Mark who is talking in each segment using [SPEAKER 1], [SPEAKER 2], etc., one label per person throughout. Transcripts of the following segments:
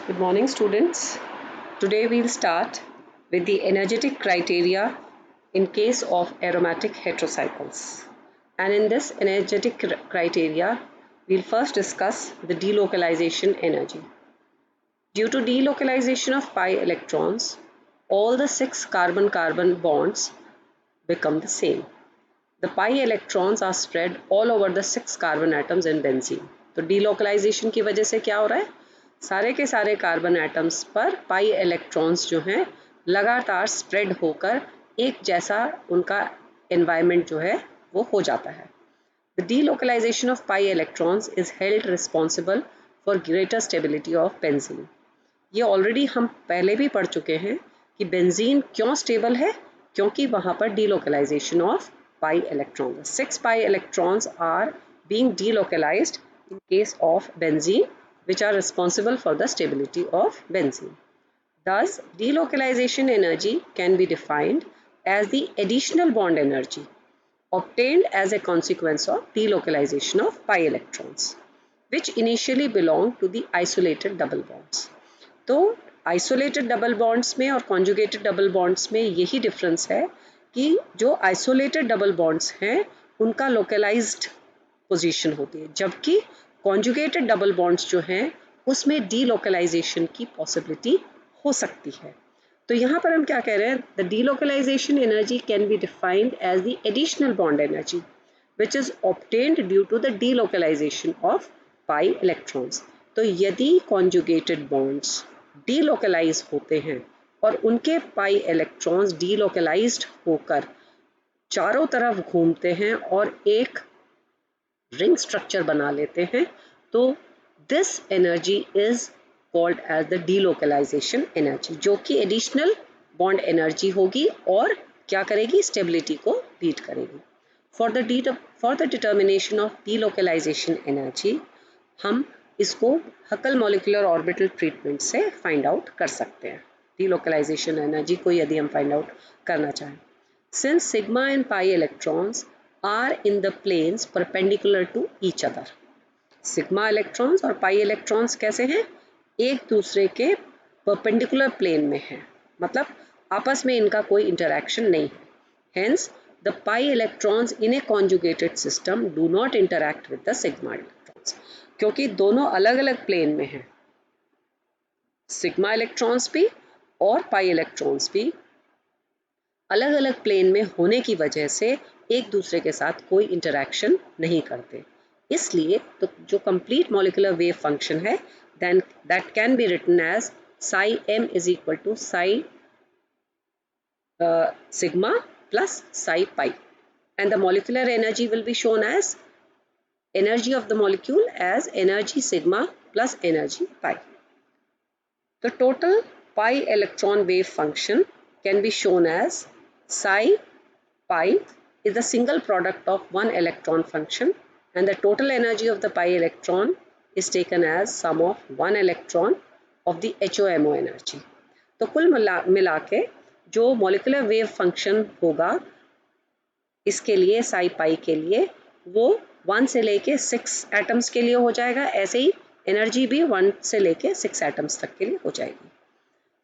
[SPEAKER 1] Good morning, students. Today we'll start with the energetic criteria in case of aromatic heterocycles. And in this energetic criteria, we'll first discuss the delocalization energy. Due to delocalization of pi electrons, all the 6 carbon-carbon bonds become the same. The pi electrons are spread all over the 6 carbon atoms in benzene. तो delocalization की वजह से क्या हो रहा है, सारे के सारे कार्बन एटम्स पर पाई इलेक्ट्रॉन्स जो हैं लगातार स्प्रेड होकर एक जैसा उनका एनवायरनमेंट जो है वो हो जाता है. The delocalization of pi electrons is held responsible for greater stability of benzene. ये ऑलरेडी हम पहले भी पढ़ चुके हैं कि बेंजीन क्यों स्टेबल है, क्योंकि वहाँ पर delocalization of pi electrons. 6 pi electrons are being delocalized in case of benzene, which are responsible for the stability of benzene. Thus, delocalization energy can be defined as the additional bond energy obtained as a consequence of delocalization of pi electrons, which initially belong to the isolated double bonds. तो isolated double bonds में और conjugated double bonds में यही difference है कि जो isolated double bonds हैं उनका लोकलाइज्ड पोजीशन होती है, जबकि कॉन्जुगेटेड डबल बॉन्ड्स जो हैं उसमें डीलोकलाइजेशन की पॉसिबिलिटी हो सकती है. तो यहाँ पर हम क्या कह रहे हैं, the delocalization energy can be defined as the additional bond energy which is obtained due to the delocalization of pi electrons. तो यदि कॉन्जुगेटेड बॉन्ड्स डीलोकलाइज होते हैं और उनके पाई इलेक्ट्रॉन्स डीलोकलाइज्ड होकर चारों तरफ घूमते हैं और एक रिंग स्ट्रक्चर बना लेते हैं, तो this energy is called as the delocalization energy, जो कि एडिशनल बॉन्ड एनर्जी होगी और क्या करेगी, स्टेबिलिटी को बीट करेगी. For the determination of delocalization energy हम इसको हकल मॉलिक्यूलर ऑर्बिटल ट्रीटमेंट से फाइंड आउट कर सकते हैं. डीलोकलाइजेशन एनर्जी को यदि हम फाइंड आउट करना चाहें, since sigma and pi electrons are in the planes perpendicular to each other. Sigma electrons और पाई इलेक्ट्रॉन्स कैसे हैं, एक दूसरे के परपेंडिकुलर प्लेन में हैं, मतलब आपस में इनका कोई इंटरैक्शन नहीं है. Hence, the pi electrons in a conjugated system do not interact with the sigma electrons. क्योंकि दोनों अलग अलग प्लेन में हैं, सिग्मा इलेक्ट्रॉन्स भी और पाई इलेक्ट्रॉन्स भी अलग अलग प्लेन में होने की वजह से एक दूसरे के साथ कोई इंटरैक्शन नहीं करते. इसलिए तो जो कंप्लीट मॉलिक्यूलर वेव फंक्शन है, then that can be written as psi m is equal to psi sigma plus psi pi, and the molecular energy will be shown as energy of the molecule as energy sigma plus energy pi. The total pi electron wave function can be shown as psi pi is the single product of one electron function, and the total energy of the pi electron is taken as sum of one electron of the HOMO energy. तो कुल मिला के जो molecular wave function होगा इसके लिए साई पाई के लिए वो 1 से लेके 6 एटम्स के लिए हो जाएगा, ऐसे ही एनर्जी भी 1 से लेके 6 एटम्स तक के लिए हो जाएगी.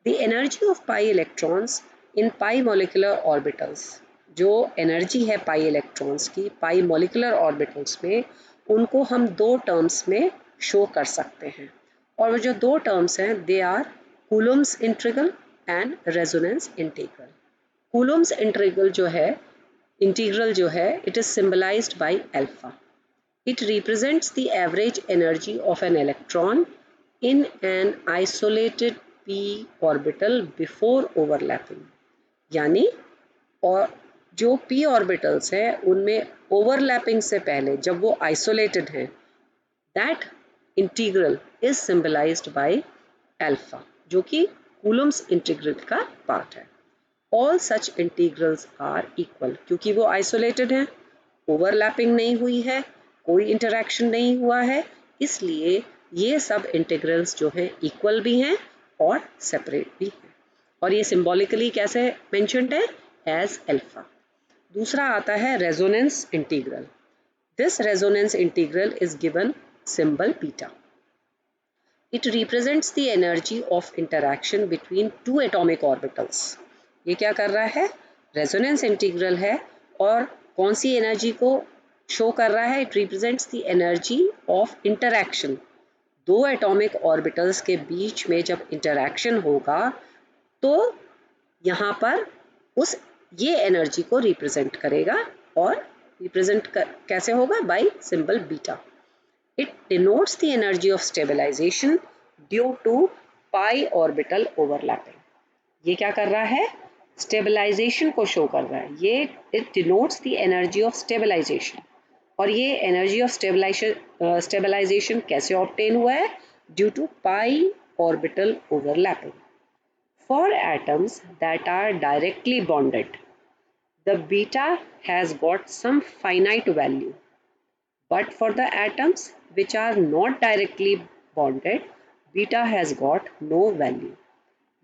[SPEAKER 1] The energy of pi electrons in pi molecular orbitals, जो एनर्जी है पाई इलेक्ट्रॉन्स की पाई मॉलिक्यूलर ऑर्बिटल्स में, उनको हम दो टर्म्स में शो कर सकते हैं, और वो जो दो टर्म्स हैं they are Coulomb's integral and resonance integral. Coulomb's integral जो है it is symbolised by alpha. It represents the average energy of an electron in an isolated p orbital before overlapping. यानी और जो p ऑर्बिटल्स हैं उनमें overlapping से पहले जब वो आइसोलेटेड हैं, that integral is symbolised by alpha, जो कि कूलम्स इंटीग्रल का पार्ट है. All such integrals are equal, क्योंकि वो आइसोलेटेड हैं, ओवरलैपिंग नहीं हुई है, कोई इंटरैक्शन नहीं हुआ है, इसलिए ये सब इंटीग्रल्स जो हैं इक्वल भी हैं और सेपरेट भी हैं. और ये सिंबॉलिकली कैसे मेंशन्ड है, एज अल्फा. दूसरा आता है resonance integral. This resonance integral is given symbol beta. It represents the energy of interaction between two atomic orbitals. ये क्या कर रहा है? रेजोनेंस इंटीग्रल है और कौन सी एनर्जी को शो कर रहा है? It represents the energy of interaction. दो एटॉमिक ऑर्बिटल्स के बीच में जब इंटरैक्शन होगा तो यहाँ पर उस ये एनर्जी को रिप्रेजेंट करेगा और रिप्रेजेंट कैसे होगा? Bye symbol beta. It denotes the energy of stabilization due to pi orbital overlapping. ये क्या कर रहा है? Stabilization को शो कर रहा है. ये it denotes the energy of stabilization. और ये energy of stabilization कैसे obtain हुआ है? Due to pi orbital overlapping. For atoms that are directly bonded, the beta has got some finite value. But for the atoms which are not directly bonded, beta has got no value.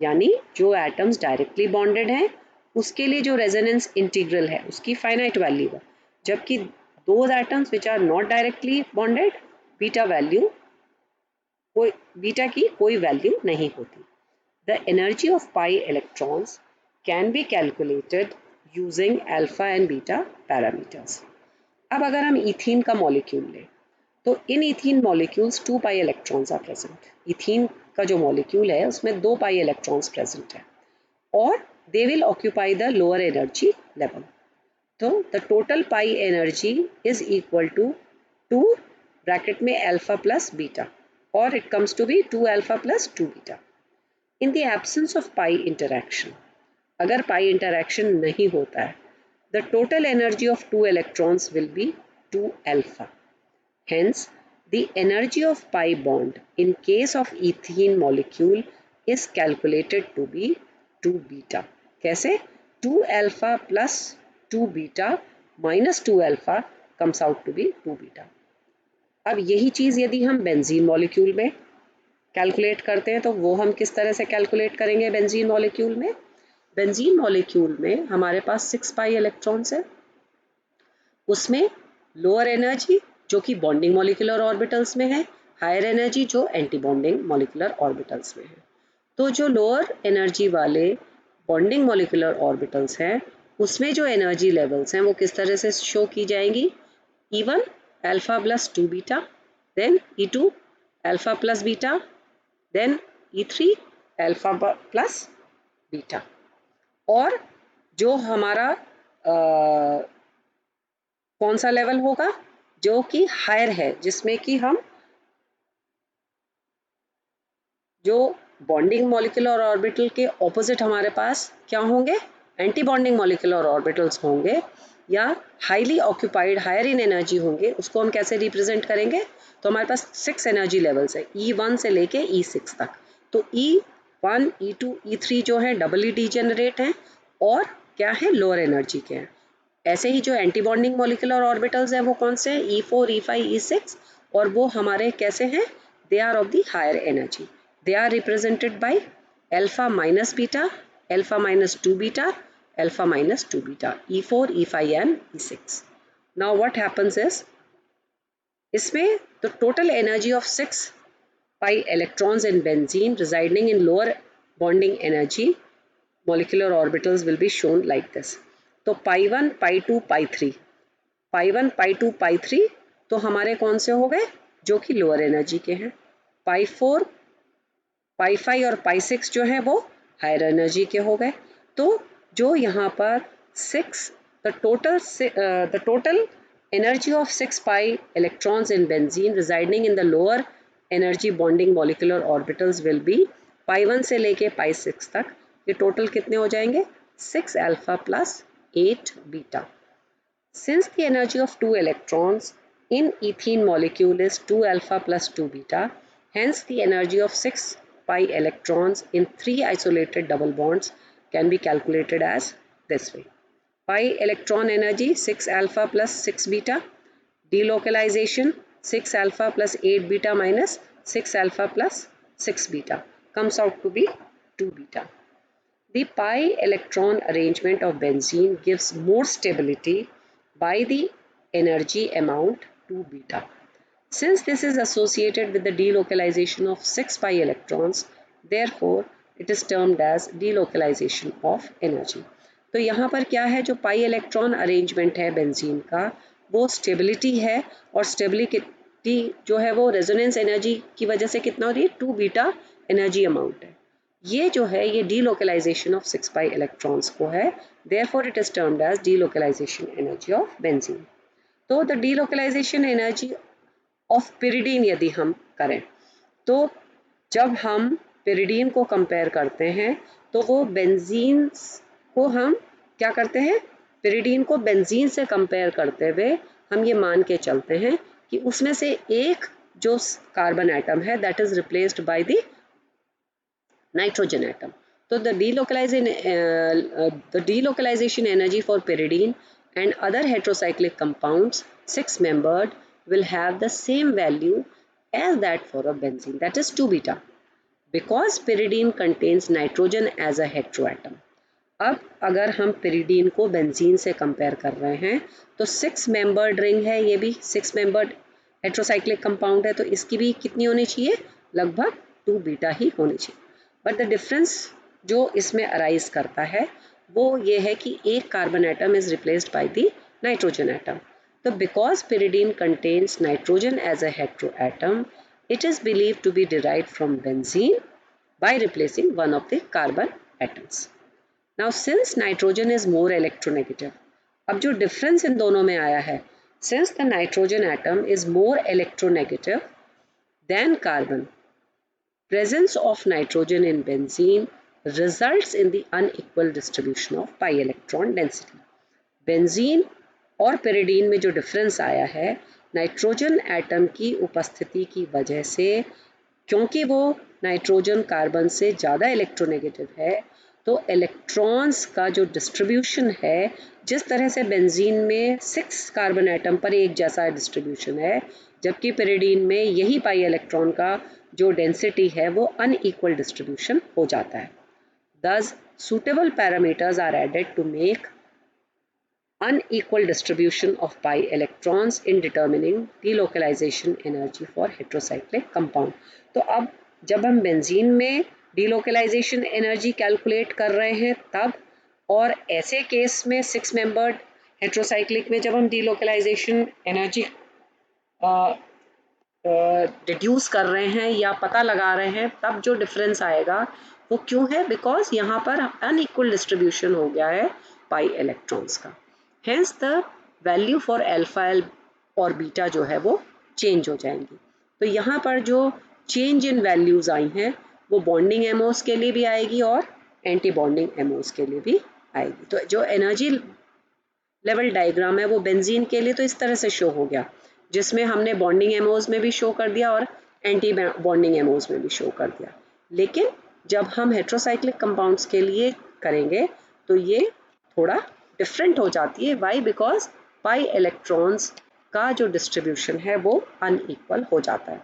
[SPEAKER 1] यानी जो atoms directly bonded हैं उसके लिए जो resonance integral है उसकी finite value है, जबकि those atoms which are not directly bonded, beta की कोई वैल्यू नहीं होती. The energy of pi electrons can be calculated using alpha and beta parameters. अब अगर हम इथीन का मॉलिक्यूल लें तो in ethene molecules 2 pi electrons are present. Ethene का जो मॉलिक्यूल है उसमें 2 पाई इलेक्ट्रॉन्स प्रेजेंट है और they will occupy the lower energy level. तो the total pi energy is equal to 2 bracket में अल्फा प्लस बीटा और it comes to be 2 alpha plus 2 beta. In the absence of pi interaction, अगर pi interaction नहीं होता है, the total energy of two electrons will be 2 alpha. Hence, the energy of pi bond in case of ethene molecule is calculated to be 2 beta. कैसे? 2 alpha plus 2 beta minus 2 alpha comes out to be 2 beta. अब यही चीज़ यदि हम benzene molecule में calculate करते हैं तो वो हम किस तरह से कैलकुलेट करेंगे? बेंजीन मॉलिक्यूल में हमारे पास 6 पाई इलेक्ट्रॉन्स है. उसमें लोअर एनर्जी जो कि बॉन्डिंग मॉलिक्यूलर ऑर्बिटल्स में है, हायर एनर्जी जो एंटी बॉन्डिंग मॉलिक्यूलर ऑर्बिटल्स में है. तो जो लोअर एनर्जी वाले बॉन्डिंग मॉलिक्यूलर ऑर्बिटल्स हैं उसमें जो एनर्जी लेवल्स हैं वो किस तरह से शो की जाएंगी? E1 alpha plus 2 beta, then E2 alpha plus beta, then E3 alpha plus beta. और जो हमारा कौन सा लेवल होगा? जो कि हायर है, जिसमें कि हम जो बॉन्डिंग मॉलिक्यूलर ऑर्बिटल के ऑपोजिट हमारे पास क्या होंगे? एंटी बॉन्डिंग मॉलिक्यूलर ऑर्बिटल्स होंगे या highly occupied higher in energy होंगे. उसको हम कैसे रिप्रेजेंट करेंगे? तो हमारे पास 6 एनर्जी लेवल्स है E1 से लेके E6 तक. तो E1 E2 E3 जो है डबली डीजेनरेट हैं और क्या है? लोअर एनर्जी के हैं. ऐसे ही जो एंटी बॉन्डिंग मॉलिक्यूलर ऑर्बिटल्स हैं वो कौन से हैं? E4 E5 E6 और वो हमारे कैसे हैं? They are of the higher energy. They are represented by alpha minus beta, alpha minus 2 beta, alpha minus 2 beta, E4 E5 and E6. Now what happens is इसमें the total energy of 6 pi electrons in benzene residing in lower bonding energy molecular orbitals will be shown like this. तो पाई 1 पाई 2 पाई 3, पाई 1 पाई 2 पाई 3 तो हमारे कौन से हो गए? जो कि लोअर एनर्जी के हैं. पाई 4 पाई 5 और पाई 6 जो है वो हायर एनर्जी के हो गए. तो जो यहाँ पर 6 the total energy of 6 pi electrons in benzene residing in the lower energy bonding molecular orbitals will be पाई 1 से लेके पाई 6 तक. ये टोटल कितने हो जाएंगे? 6 alpha plus 8 beta. Since the energy of 2 electrons in ethene molecule is 2 alpha plus 2 beta, hence the energy of 6 pi electrons in 3 isolated double bonds can be calculated as this way. Pi electron energy 6 alpha plus 6 beta, delocalization 6 alpha plus 8 beta minus 6 alpha plus 6 beta comes out to be 2 beta. The pi electron arrangement of benzene gives more stability by the energy amount 2 beta. Since this is associated with the delocalization of 6 pi electrons, therefore it is termed as delocalization of energy. तो यहाँ पर क्या है, जो pi electron arrangement है benzene का, वो stability है, और स्टेबिलिटी जो है वो रेजोनेंस एनर्जी की वजह से कितना हो रही है, 2 बीटा एनर्जी अमाउंट है। ये जो है ये delocalization of 6 pi electrons को है, therefore it is termed as delocalization energy of benzene. तो the delocalization energy of pyridine यदि हम करें, तो जब हम pyridine को कंपेयर करते हैं तो वो बेंजीन को हम क्या करते हैं, pyridine को बेंजीन से कंपेयर करते हुए हम ये मान के चलते हैं कि उसमें से एक जो कार्बन एटम है that is replaced by the nitrogen atom. So the delocalization energy for pyridine and other heterocyclic compounds 6-membered will have the same value as that for a benzene, that is 2 beta, because pyridine contains nitrogen as a heteroatom. अब अगर हम pyridine को benzene से compare कर रहे हैं तो 6-membered ring है, ये भी 6-membered हेट्रोसाइक्लिक कंपाउंड है, तो इसकी भी कितनी होनी चाहिए, लगभग 2 बीटा ही होनी चाहिए। बट द डिफरेंस जो इसमें अराइज करता है वो ये है कि एक carbon atom is replaced by the nitrogen atom. तो because pyridine contains nitrogen as a heteroatom, it is believed to be derived from benzene by replacing one of the carbon atoms. Now since nitrogen is more electronegative, अब जो difference इन दोनों में आया है, since the nitrogen atom is more electronegative than carbon, presence of nitrogen in benzene results in the unequal distribution of pi electron density. Benzene और pyridine में जो difference आया है नाइट्रोजन एटम की उपस्थिति की वजह से, क्योंकि वो नाइट्रोजन कार्बन से ज़्यादा इलेक्ट्रोनेगेटिव है, तो इलेक्ट्रॉन्स का जो डिस्ट्रीब्यूशन है, जिस तरह से बेंजीन में 6 कार्बन एटम पर एक जैसा डिस्ट्रीब्यूशन है, जबकि pyridine में यही पाई इलेक्ट्रॉन का जो डेंसिटी है वो अनइक्वल डिस्ट्रीब्यूशन हो जाता है। Thus, suitable parameters are added to make unequal distribution of pi electrons in determining delocalization energy for heterocyclic compound. तो अब जब हम बेंजीन में delocalization energy कैलकुलेट कर रहे हैं तब, और ऐसे केस में 6-membered heterocyclic में जब हम delocalization energy रिड्यूस कर रहे हैं या पता लगा रहे हैं, तब जो डिफरेंस आएगा वो क्यों है, बिकॉज यहाँ पर अनइक्वल डिस्ट्रीब्यूशन हो गया है पाई इलेक्ट्रॉन्स का। Hence the value for alpha L और बीटा जो है वो चेंज हो जाएंगी। तो यहाँ पर जो चेंज इन वैल्यूज आई हैं वो बॉन्डिंग एमओस के लिए भी आएगी और एंटी बॉन्डिंग एमओस के लिए भी आएगी। तो जो एनर्जी लेवल डायग्राम है वो बेंजीन के लिए तो इस तरह से शो हो गया, जिसमें हमने बॉन्डिंग एमओस में भी शो कर दिया और एंटी बॉन्डिंग एमओस में भी शो कर दिया। लेकिन जब हम हेट्रोसाइक्लिक कंपाउंड्स के लिए करेंगे तो ये थोड़ा डिफरेंट हो जाती है। वाई? बिकॉज पाई इलेक्ट्रॉन्स का जो डिस्ट्रीब्यूशन है वो अनइक्वल हो जाता है।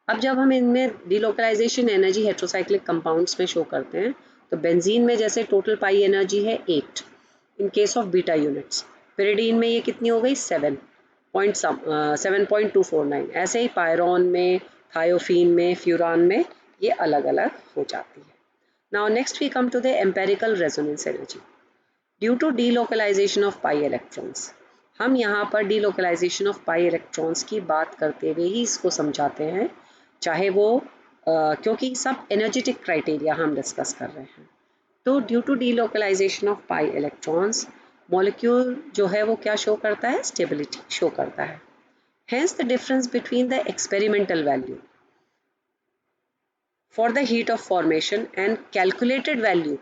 [SPEAKER 1] अब जब हम इनमें डिलोकलाइजेशन एनर्जी हेट्रोसाइक्लिक कंपाउंड्स में शो करते हैं तो बेंजीन में जैसे टोटल पाई एनर्जी है 8 in case of beta units, pyridine में ये कितनी हो गई 7.249, ऐसे ही पायरॉन में, थायोफीन में, फ्यूरान में ये अलग अलग हो जाती है। Now next we come to the empirical resonance energy due to delocalisation of pi electrons. हम यहाँ पर डीलोकलाइजेशन ऑफ पाई इलेक्ट्रॉन्स की बात करते हुए ही इसको समझाते हैं, चाहे वो क्योंकि सब एनर्जेटिक क्राइटेरिया हम डिस्कस कर रहे हैं। तो due to delocalisation of pi electrons molecule जो है वो क्या शो करता है, स्टेबिलिटी शो करता है। Hence the difference between the experimental value for the heat of formation and calculated value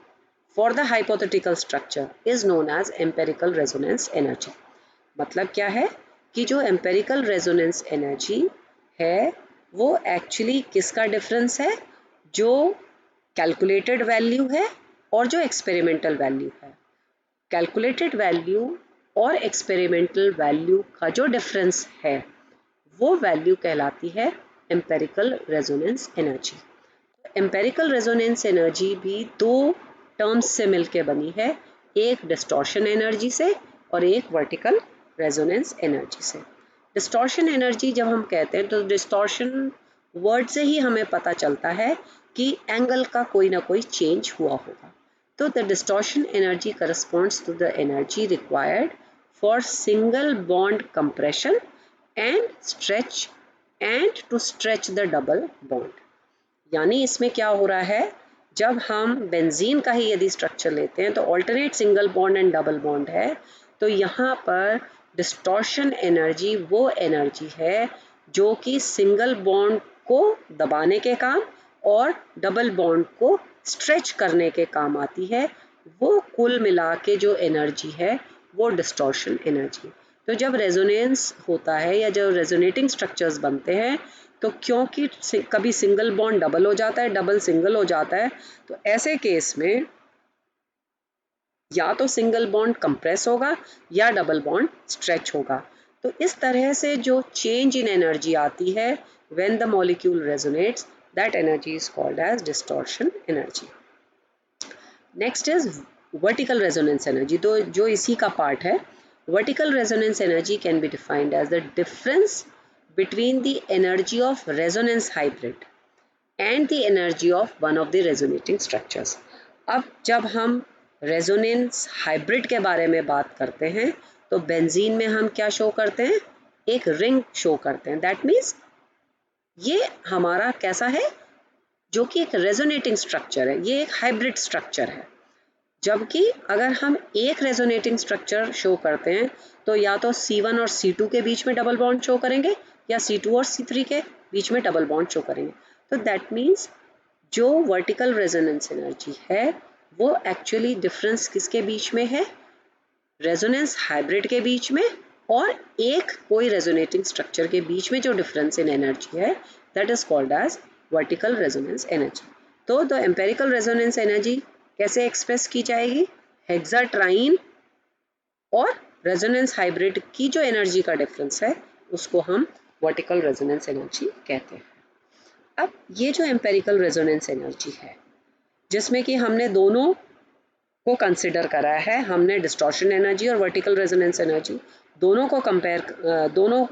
[SPEAKER 1] for the hypothetical structure is known as empirical resonance energy. मतलब क्या है कि जो एम्पेरिकल रेजोनेंस एनर्जी है वो एक्चुअली किसका डिफरेंस है, जो कैलकुलेटेड वैल्यू है और जो एक्सपेरिमेंटल वैल्यू है। कैलकुलेटेड वैल्यू और एक्सपेरिमेंटल वैल्यू का जो डिफरेंस है वो वैल्यू कहलाती है empirical resonance energy. Empirical resonance energy भी दो टर्म्स से मिलकर बनी है, एक डिस्टॉर्शन एनर्जी से और एक वर्टिकल रेजोनेंस एनर्जी से। डिस्टॉर्शन एनर्जी जब हम कहते हैं तो डिस्टॉर्शन वर्ड से ही हमें पता चलता है कि एंगल का कोई ना कोई चेंज हुआ होगा. तो the distortion energy corresponds to the energy required for single bond compression and to stretch the double bond. यानी इसमें क्या हो रहा है, जब हम बेंजीन का ही यदि स्ट्रक्चर लेते हैं तो alternate single bond and double bond है, तो यहाँ पर डिस्टॉर्शन एनर्जी वो एनर्जी है जो कि सिंगल बॉन्ड को दबाने के काम और डबल बॉन्ड को स्ट्रेच करने के काम आती है. वो कुल मिला के जो एनर्जी है वो डिस्टॉर्शन एनर्जी. तो जब रेजोनेंस होता है या जब रेजोनेटिंग स्ट्रक्चर्स बनते हैं तो क्योंकि कभी सिंगल बॉन्ड डबल हो जाता है, डबल सिंगल हो जाता है, तो ऐसे केस में या तो सिंगल बॉन्ड कंप्रेस होगा या डबल बॉन्ड स्ट्रेच होगा. तो इस तरह से जो चेंज इन एनर्जी आती है when the molecule resonates, that energy is called as distortion energy. Next is vertical resonance energy. तो जो इसी का पार्ट है, vertical resonance energy can be defined as the difference between the energy of resonance hybrid and the energy of one of the resonating structures. अब जब हम resonance hybrid के बारे में बात करते हैं तो बेंजीन में हम क्या शो करते हैं, एक रिंग शो करते हैं. दैट मीन्स ये हमारा कैसा है, जो कि एक रेजोनेटिंग स्ट्रक्चर है, ये एक हाइब्रिड स्ट्रक्चर है. जबकि अगर हम एक रेजोनेटिंग स्ट्रक्चर शो करते हैं तो या तो C1 और C2 के बीच में डबल बॉन्ड शो करेंगे या C2 और C3 के बीच में डबल बॉन्ड शो करेंगे. तो दैट मीन्स जो वर्टिकल रेजोनेंस एनर्जी है वो एक्चुअली डिफरेंस किसके बीच में है, रेजोनेंस हाइब्रिड के बीच में और एक कोई रेजोनेटिंग स्ट्रक्चर के बीच में जो डिफरेंस इन एनर्जी है, that is called as vertical resonance energy. तो द एम्पेरिकल रेजोनेंस एनर्जी कैसे एक्सप्रेस की जाएगी, हेक्साट्राइन और रेजोनेंस हाइब्रिड की जो एनर्जी का डिफरेंस है उसको हम वर्टिकल रेजोनेंस एनर्जी कहते हैं. अब ये जो एम्पेरिकल रेजोनेंस एनर्जी है जिसमें कि हमने दोनों को कंसिडर करा है, हमने डिस्टॉर्शन एनर्जी और वर्टिकल रेजोनेंस एनर्जी दोनों को कंपेयर, दोनों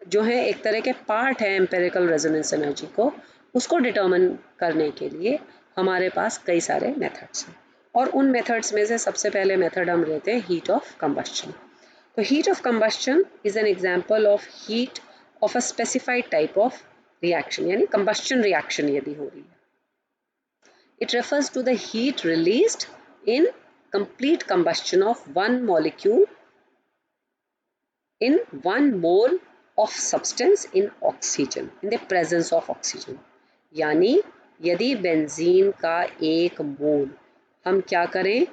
[SPEAKER 1] जो है एक तरह के पार्ट है एम्पेरिकल रेजोनेंस एनर्जी को, उसको डिटर्मिन करने के लिए हमारे पास कई सारे मेथड्स हैं. और उन मेथड्स में से सबसे पहले मेथड हम लेते हैं हीट ऑफ कंबस्शन. तो heat of combustion is an example of heat of a specified type of reaction, यानी कंबस्शन रिएक्शन यदि हो रही है. It refers to the heat released in complete combustion of one molecule in 1 mole of substance in oxygen, in the presence of oxygen. यानी यदि benzene का एक मोल, हम क्या करें,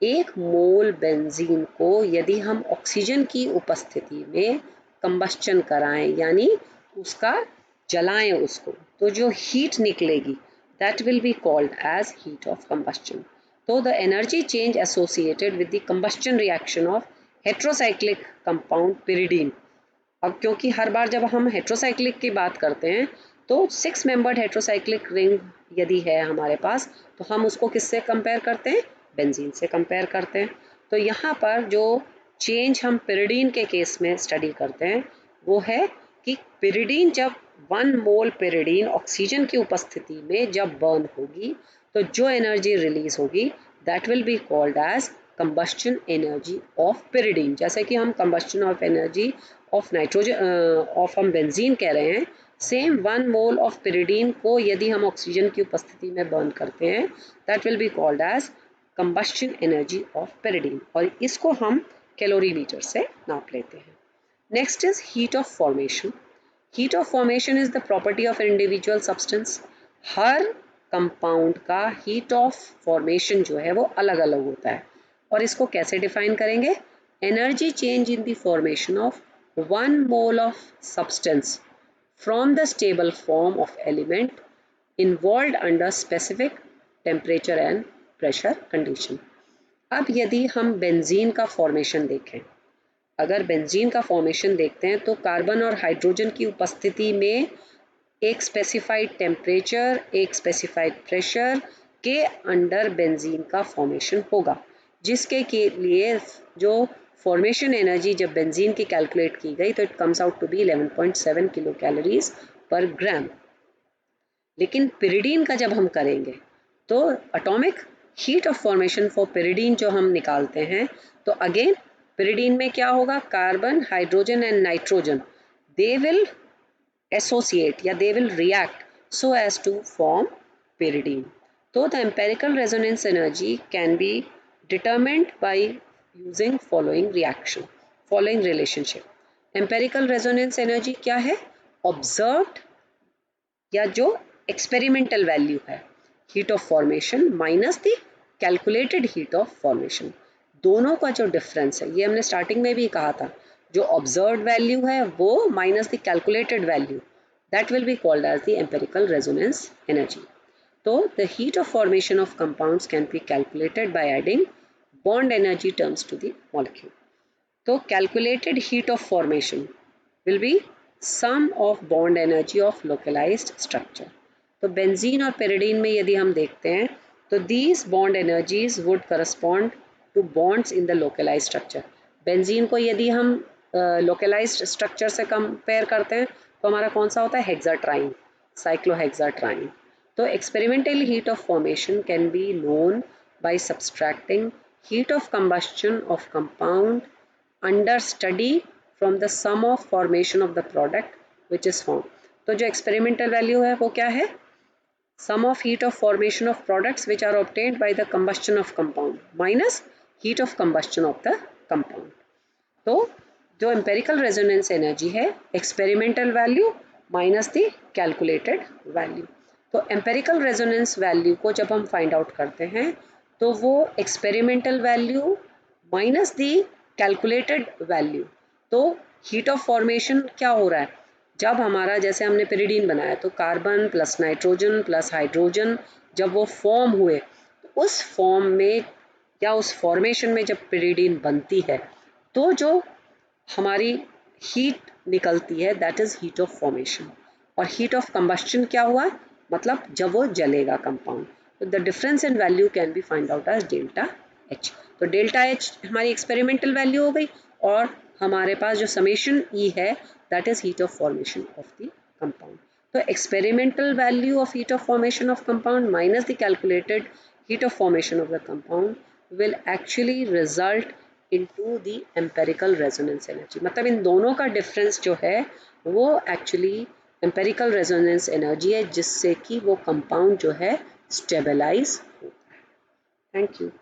[SPEAKER 1] एक मोल बेंजीन को यदि हम ऑक्सीजन की उपस्थिति में कंबस्शन कराएं, यानी उसका जलाएं उसको, तो जो हीट निकलेगी that will be called as heat of combustion. So the energy change associated with the combustion reaction of heterocyclic compound pyridine. अब क्योंकि हर बार जब हम हेट्रोसाइक्लिक की बात करते हैं तो 6 मेंबर्ड हेट्रोसाइक्लिक रिंग यदि है हमारे पास तो हम उसको किससे कंपेयर करते हैं, बेंजीन से कंपेयर करते हैं. तो यहाँ पर जो चेंज हम pyridine के केस में स्टडी करते हैं वो है कि pyridine जब 1 मोल pyridine ऑक्सीजन की उपस्थिति में जब बर्न होगी तो जो एनर्जी रिलीज होगी that will be called as combustion energy of pyridine. जैसे कि हम combustion of energy of nitrogen of हम बेंजीन कह रहे हैं, सेम 1 मोल ऑफ pyridine को यदि हम ऑक्सीजन की उपस्थिति में बर्न करते हैं that will be called as combustion energy of pyridine और इसको हम कैलोरीमीटर से नाप लेते हैं. Next is heat of formation. Heat of formation is the property of an individual substance. हर कंपाउंड का हीट ऑफ फॉर्मेशन जो है वो अलग अलग होता है और इसको कैसे डिफाइन करेंगे, energy change in the formation of 1 mole of substance from the stable form of element involved under specific temperature and pressure condition. अब यदि हम बेंजीन का फॉर्मेशन देखें, अगर बेंजीन का फॉर्मेशन देखते हैं तो कार्बन और हाइड्रोजन की उपस्थिति में एक स्पेसिफाइड टेम्परेचर, एक स्पेसिफाइड प्रेशर के अंडर बेंजीन का फॉर्मेशन होगा, जिसके के लिए जो फॉर्मेशन एनर्जी जब बेंजीन की कैलकुलेट की गई तो it comes out to be 11.7 kilo calories पर ग्राम। लेकिन पिरिडीन का जब हम करेंगे तो atomic heat of formation for pyridine जो हम निकालते हैं तो अगेन पिरिडीन में क्या होगा, carbon, hydrogen and nitrogen they will associate या they will react so as to form pyridine. So the empirical resonance energy can be determined by using following reaction, following relationship. Empirical resonance energy क्या है, observed या जो experimental value है heat of formation minus the calculated heat of formation. दोनों का जो difference है, ये हमने स्टार्टिंग में भी कहा था, जो ऑब्जर्व्ड वैल्यू है वो minus the calculated value, that will be called as the empirical resonance energy. तो the heat of formation of compounds can be calculated by adding bond energy terms to the molecule. तो calculated heat of formation will be sum of bond energy of localised structure. तो benzene और pyridine में यदि हम देखते हैं तो these bond energies would correspond to bonds in the localised structure. Benzene को यदि हम लोकलाइज्ड स्ट्रक्चर से कंपेयर करते हैं तो हमारा कौन सा होता है, हेक्साट्राइन, साइक्लोहेक्साट्राइन. तो experimental heat of formation can be known by subtracting heat of combustion of compound under study from the sum of formation of the product which is form. तो जो एक्सपेरिमेंटल वैल्यू है वो क्या है, sum of heat of formation of products which are obtained by the combustion of compound minus heat of combustion of the compound. तो जो empirical resonance energy है experimental value minus the calculated value. तो empirical resonance value को जब हम find out करते हैं तो वो experimental value minus the calculated value. तो heat of formation क्या हो रहा है, जब हमारा जैसे हमने पिरिडीन बनाया तो carbon plus nitrogen plus hydrogen जब वो फॉर्म हुए तो उस फॉर्म में या उस फॉर्मेशन में जब पिरिडीन बनती है तो जो हमारी हीट निकलती है that is heat of formation. और हीट ऑफ कंबस्शन क्या हुआ, मतलब जब वो जलेगा कंपाउंड. तो the difference in value can be find out as delta H. तो डेल्टा एच हमारी एक्सपेरिमेंटल वैल्यू हो गई और हमारे पास जो समेशन ई है that is heat of formation of the compound. So experimental value of heat of formation of compound minus the calculated heat of formation of the compound will actually result into the empirical resonance energy. मतलब इन दोनों का difference जो है वो actually empirical resonance energy है जिससे कि वो compound जो है stabilize होता है. Thank you.